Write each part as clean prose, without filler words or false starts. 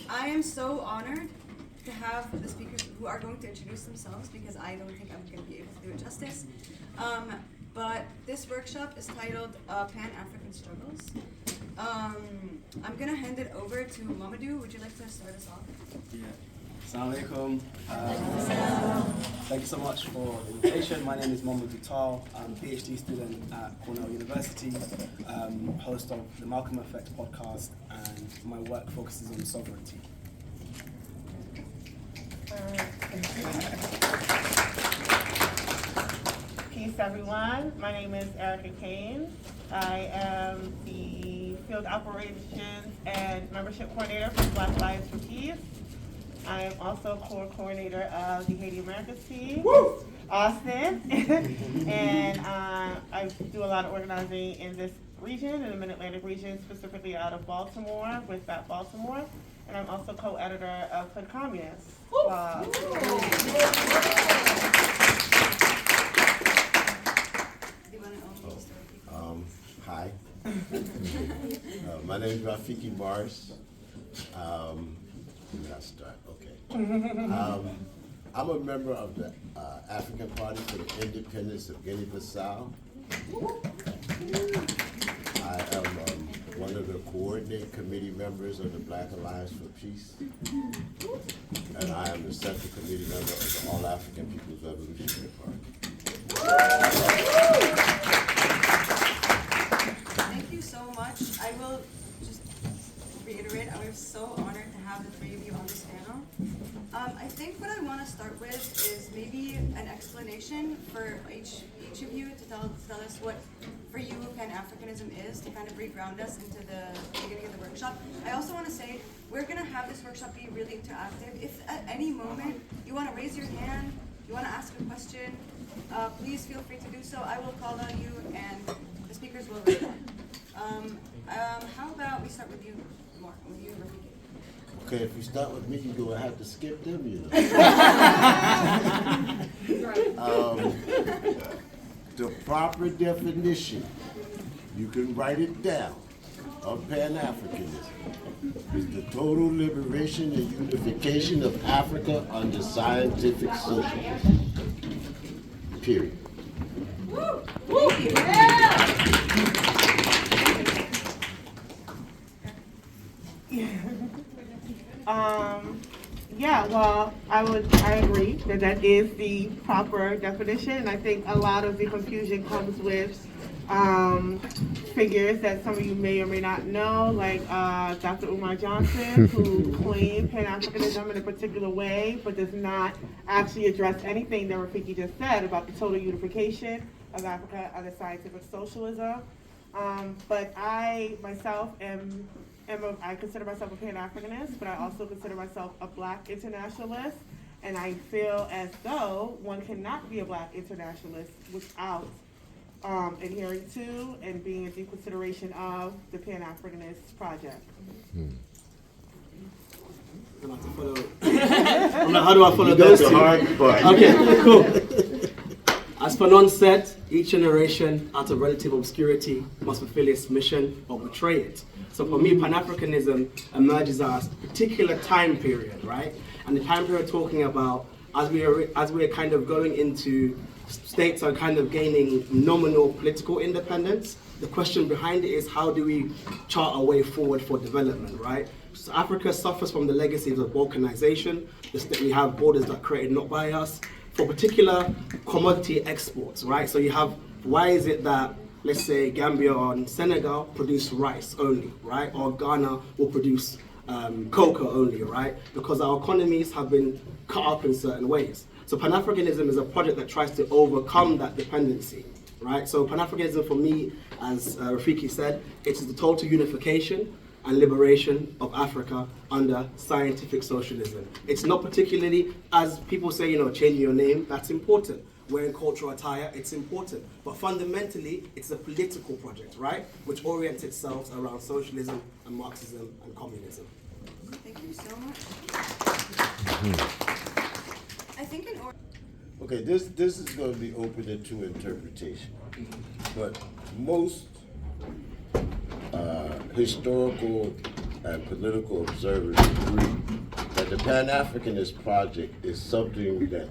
I am so honored to have the speakers who are going to introduce themselves because I don't think I'm going to be able to do it justice. But this workshop is titled Pan-African Struggles. I'm going to hand it over to Momodou. Would you like to start us off? Yeah. Assalamu alaikum. Thank you so much for the invitation. My name is Momodou Taal. I'm a PhD student at Cornell University, host of the Malcolm Effect podcast, and my work focuses on sovereignty. Peace, everyone. My name is Erica Caines. I am the Field Operations and Membership Coordinator for Black Lives for Peace. I am also core coordinator of the Haiti Americas team, Austin, and I do a lot of organizing in this region, in the Mid-Atlantic region, specifically out of Baltimore, with that Baltimore, and I'm also co-editor of Hood Communist. Hi. My name is Rafiki Morris. Let me not start. Okay. I'm a member of the African Party for the Independence of Guinea-Bissau. I am one of the coordinating committee members of the Black Alliance for Peace, and I am the central committee member of the All African People's Revolutionary Party. Thank you so much. I will just reiterate, I was so honored to have the three of you on this panel. I think what I want to start with is maybe an explanation for each of you to tell us what, for you, Pan-Africanism is, to kind of reground us into the beginning of the workshop. I also want to say, we're going to have this workshop be really interactive. If at any moment you want to raise your hand, you want to ask a question, please feel free to do so. I will call on you and the speakers will respond. How about we start with you, Rafiki? Okay, if you start with me, you're going to have to skip them, you know. The proper definition, you can write it down, of Pan-Africanism is the total liberation and unification of Africa under scientific socialism. Period. Woo! Woo! Yeah! Well, I agree that is the proper definition, and I think a lot of the confusion comes with figures that some of you may or may not know, like Dr. Umar Johnson, who claimed Pan-Africanism in a particular way, but does not actually address anything that Rafiki just said about the total unification of Africa under scientific socialism. But I myself I consider myself a Pan-Africanist, but I also consider myself a Black internationalist, and I feel as though one cannot be a Black internationalist without adhering to and being in deep consideration of the Pan-Africanist project. How do I follow those two? Okay, cool. As Fanon said, each generation out of relative obscurity must fulfill its mission or betray it. So for me, Pan-Africanism emerges as a particular time period, right? And the time period talking about as we are kind of going into states are kind of gaining nominal political independence. The question behind it is, how do we chart our way forward for development, right? So Africa suffers from the legacies of balkanization. We have borders that are created not by us for particular commodity exports, right? So you have, why is it that, let's say, Gambia or Senegal produce rice only, right? Or Ghana will produce cocoa only, right? Because our economies have been cut up in certain ways. So Pan-Africanism is a project that tries to overcome that dependency, right? So Pan-Africanism for me, as Rafiki said, it is the total unification and liberation of Africa under scientific socialism. It's not particularly, as people say, changing your name, that's important. Wearing cultural attire, it's important. But fundamentally, it's a political project, right? Which orients itself around socialism and Marxism and communism. Thank you so much. I think in order. Okay, this is going to be open to interpretation, but most historical and political observers agree that the Pan-Africanist Project is something that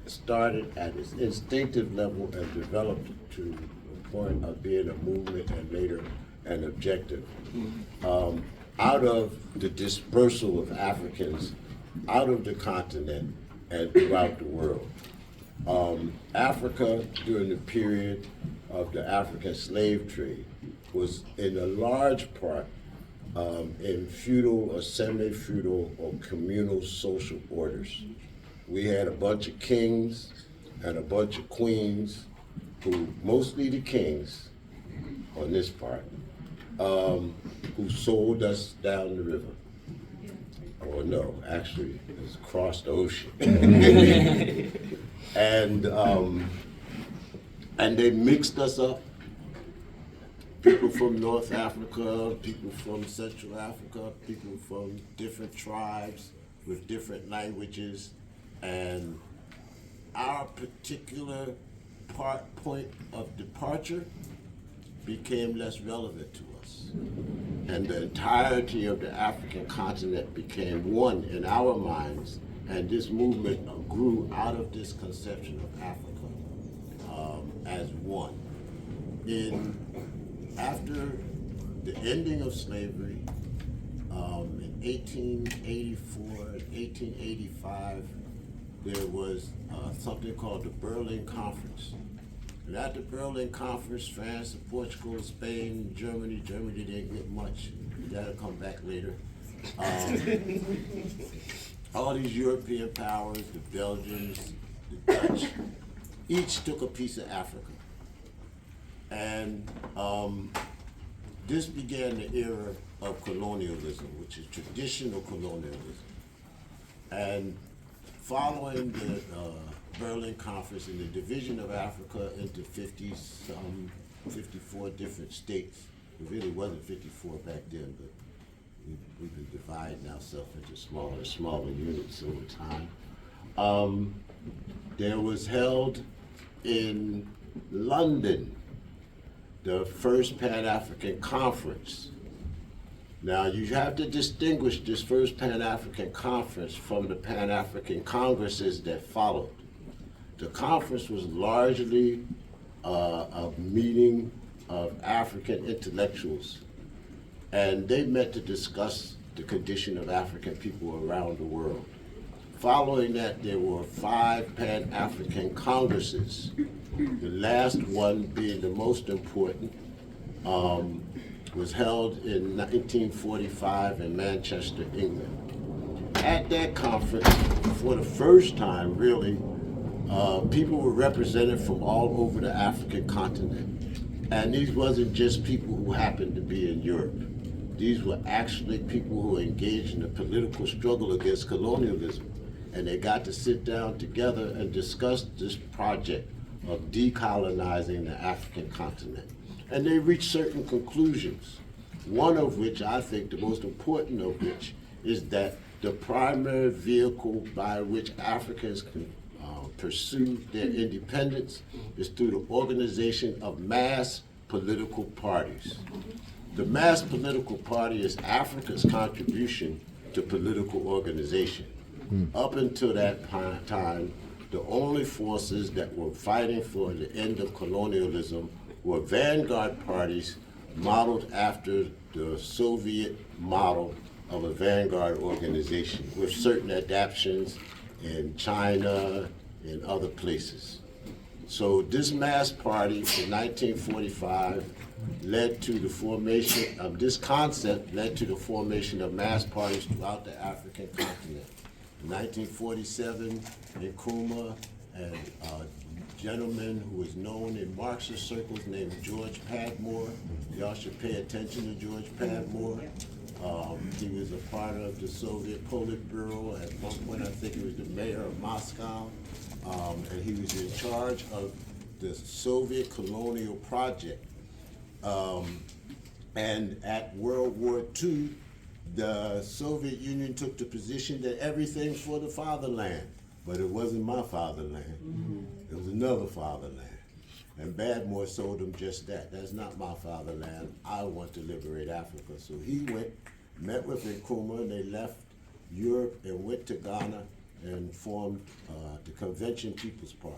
started at its instinctive level and developed to the point of being a movement and later an objective. Out of the dispersal of Africans out of the continent and throughout the world. Africa, during the period of the African slave trade, was in a large part in feudal or semi-feudal or communal social orders. We had a bunch of kings and a bunch of queens, who, mostly the kings on this part, who sold us down the river. Or no, actually, it's across the ocean. And they mixed us up. People from North Africa, people from Central Africa, people from different tribes with different languages, and our particular point of departure became less relevant to us. And the entirety of the African continent became one in our minds, and this movement grew out of this conception of Africa as one. After the ending of slavery in 1884 and 1885, there was something called the Berlin Conference. And at the Berlin Conference, France, Portugal, Spain, Germany didn't get much. That'll come back later. All these European powers, the Belgians, the Dutch, each took a piece of Africa. And this began the era of colonialism, which is traditional colonialism. And following the Berlin Conference and the division of Africa into 54 different states. It really wasn't 54 back then, but we've been dividing ourselves into smaller and smaller units over time. There was held in London the first Pan-African Conference. Now, you have to distinguish this first Pan-African Conference from the Pan-African Congresses that followed. The conference was largely a meeting of African intellectuals, and they met to discuss the condition of African people around the world. Following that, there were 5 Pan-African Congresses, the last one being the most important, was held in 1945 in Manchester, England. At that conference, for the first time, really, people were represented from all over the African continent. And these wasn't just people who happened to be in Europe. These were actually people who engaged in the political struggle against colonialism. And they got to sit down together and discuss this project of decolonizing the African continent. And they reached certain conclusions, one of which, I think the most important of which, is that the primary vehicle by which Africans can pursue their independence is through the organization of mass political parties. The mass political party is Africa's contribution to political organization. Up until that time, the only forces that were fighting for the end of colonialism were vanguard parties modeled after the Soviet model of a vanguard organization, with certain adaptations in China and other places. So this mass party in 1945 led to the formation of this concept, led to the formation of mass parties throughout the African continent. In 1947, Nkrumah and a gentleman who was known in Marxist circles named George Padmore. Y'all should pay attention to George Padmore. He was a part of the Soviet Politburo. At one point, I think he was the mayor of Moscow. And he was in charge of the Soviet colonial project. And at World War II, the Soviet Union took the position that everything's for the fatherland, but it wasn't my fatherland. It was another fatherland. And Badmore sold them just that. That's not my fatherland. I want to liberate Africa. So he went met with Nkrumah, and they left Europe and went to Ghana and formed the Convention People's Party.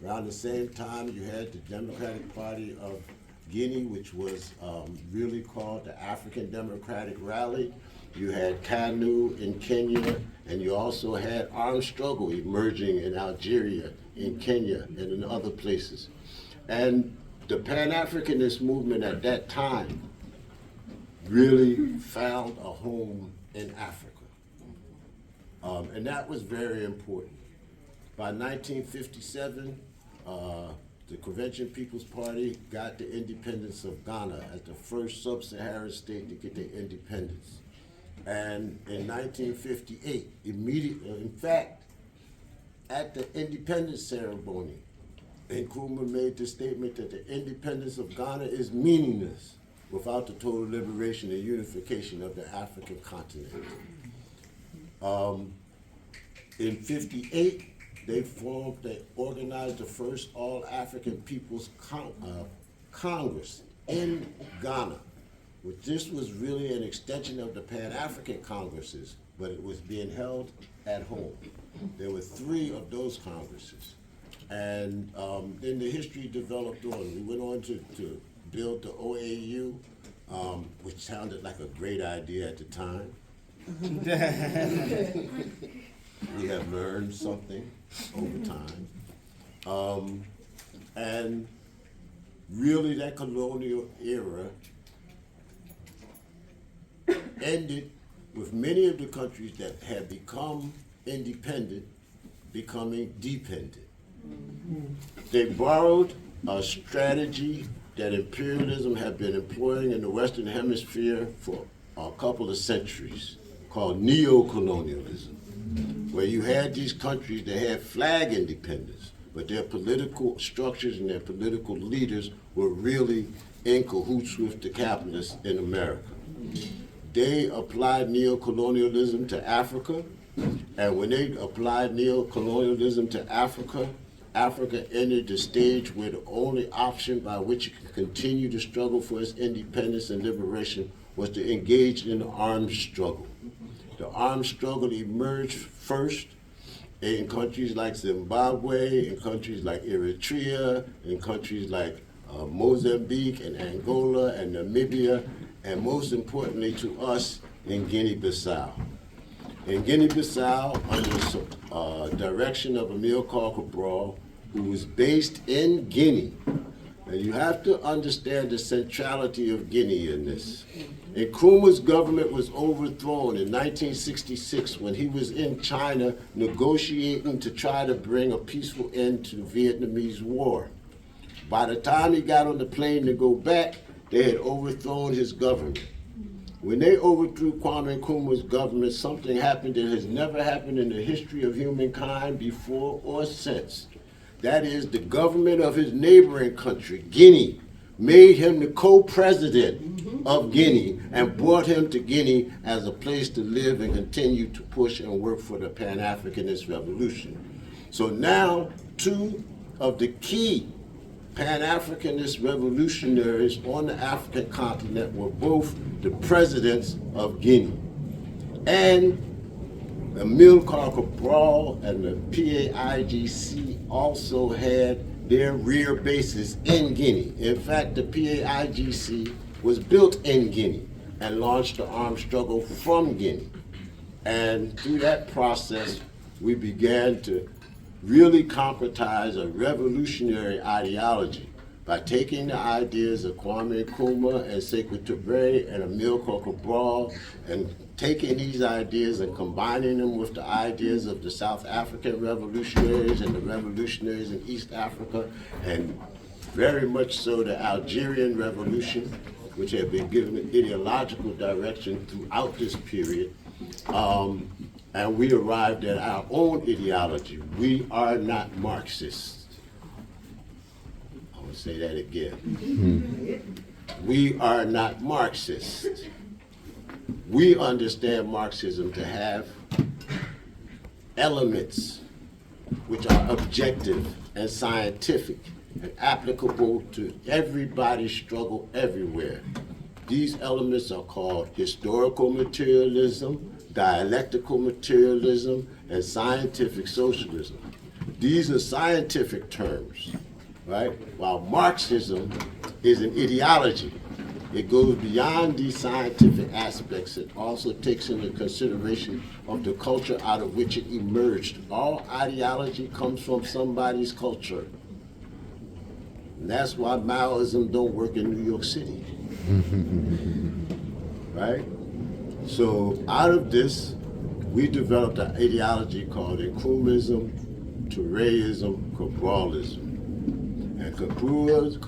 Around the same time, you had the Democratic Party of Guinea, which was really called the African Democratic Rally. You had KANU in Kenya, and you also had armed struggle emerging in Algeria, in Kenya, and in other places. And the Pan-Africanist movement at that time really found a home in Africa. And that was very important. By 1957, the Convention People's Party got the independence of Ghana as the first sub-Saharan state to get their independence. And in 1958, immediately, in fact, at the independence ceremony, Nkrumah made the statement that the independence of Ghana is meaningless without the total liberation and unification of the African continent. In 58, they organized the first All-African People's Congress in Ghana, which this was really an extension of the Pan-African Congresses, but it was being held at home. There were 3 of those Congresses. And then the history developed on. We went on to build the OAU, which sounded like a great idea at the time. We have learned something over time. And really that colonial era ended with many of the countries that had become independent becoming dependent. They borrowed a strategy that imperialism had been employing in the Western Hemisphere for a couple of centuries, called neo-colonialism, where you had these countries that had flag independence, but their political structures and their political leaders were really in cahoots with the capitalists in America. They applied neo-colonialism to Africa, and when they applied neo-colonialism to Africa, Africa entered the stage where the only option by which it could continue to struggle for its independence and liberation was to engage in the armed struggle. The armed struggle emerged first in countries like Zimbabwe, in countries like Eritrea, in countries like Mozambique and Angola and Namibia, and most importantly to us, in Guinea-Bissau. In Guinea-Bissau, under the direction of Amilcar Cabral, who was based in Guinea. And you have to understand the centrality of Guinea in this. Nkrumah's government was overthrown in 1966 when he was in China negotiating to try to bring a peaceful end to the Vietnamese War. By the time he got on the plane to go back, they had overthrown his government. When they overthrew Kwame Nkrumah's government, something happened that has never happened in the history of humankind before or since. That is, the government of his neighboring country, Guinea, made him the co-president of Guinea and brought him to Guinea as a place to live and continue to push and work for the Pan-Africanist revolution. So now, 2 of the key Pan-Africanist revolutionaries on the African continent were both the presidents of Guinea. And Amilcar Cabral and the PAIGC also had their rear bases in Guinea. In fact, the PAIGC was built in Guinea and launched the armed struggle from Guinea. And through that process, we began to really concretize a revolutionary ideology by taking the ideas of Kwame Nkrumah and Sekou Touré and Amilcar Cabral and taking these ideas and combining them with the ideas of the South African revolutionaries and the revolutionaries in East Africa, and very much so the Algerian Revolution, which had been given an ideological direction throughout this period. And we arrived at our own ideology. We are not Marxists. I want to say that again. We are not Marxists. We understand Marxism to have elements which are objective and scientific and applicable to everybody's struggle everywhere. These elements are called historical materialism, dialectical materialism, and scientific socialism. These are scientific terms, right? While Marxism is an ideology. It goes beyond these scientific aspects. It also takes into consideration of the culture out of which it emerged. All ideology comes from somebody's culture. And that's why Maoism don't work in New York City. Right? So out of this, we developed an ideology called Nkrumahism, Touréism, Cabralism. And Nkrumahism,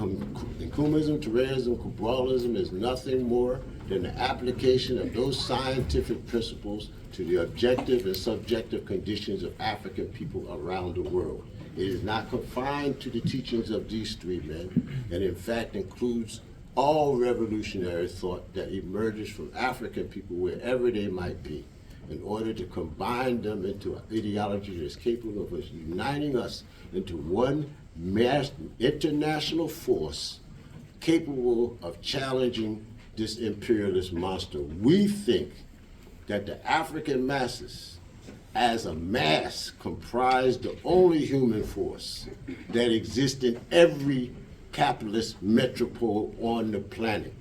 Touréism, Cabralism is nothing more than the application of those scientific principles to the objective and subjective conditions of African people around the world. It is not confined to the teachings of these three men, and in fact includes all revolutionary thought that emerges from African people wherever they might be, in order to combine them into an ideology that is capable of us uniting us into one mass international force capable of challenging this imperialist monster. We think that the African masses as a mass comprise the only human force that exists in every capitalist metropole on the planet.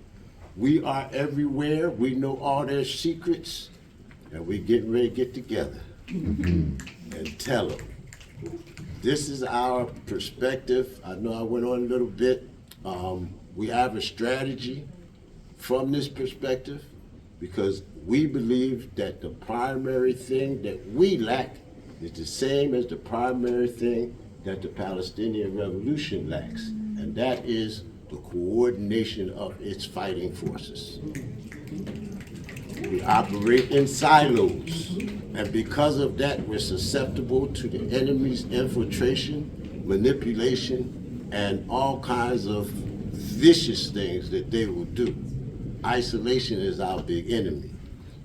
We are everywhere, we know all their secrets, and we're getting ready to get together and tell them. This is our perspective. I know I went on a little bit. We have a strategy from this perspective because we believe that the primary thing that we lack is the same as the primary thing that the Palestinian Revolution lacks, and that is the coordination of its fighting forces. We operate in silos, and because of that, we're susceptible to the enemy's infiltration, manipulation, and all kinds of vicious things that they will do. Isolation is our big enemy.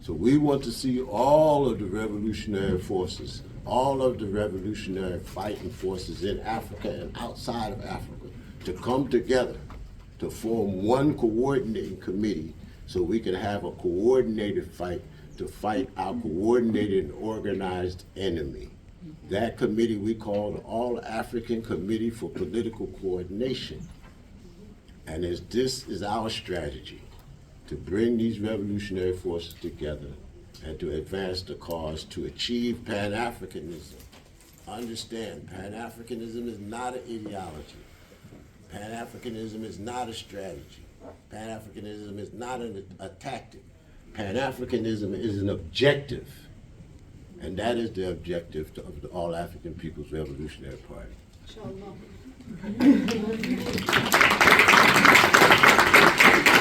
So we want to see all of the revolutionary forces, all of the revolutionary fighting forces in Africa and outside of Africa to come together to form one coordinating committee so we can have a coordinated fight to fight our coordinated and organized enemy. That committee we call the All-African Committee for Political Coordination. And this is our strategy, to bring these revolutionary forces together and to advance the cause to achieve Pan-Africanism. Understand, Pan-Africanism is not an ideology. Pan-Africanism is not a strategy. Pan-Africanism is not a tactic. Pan-Africanism is an objective. And that is the objective of the All-African People's Revolutionary Party. Inshallah.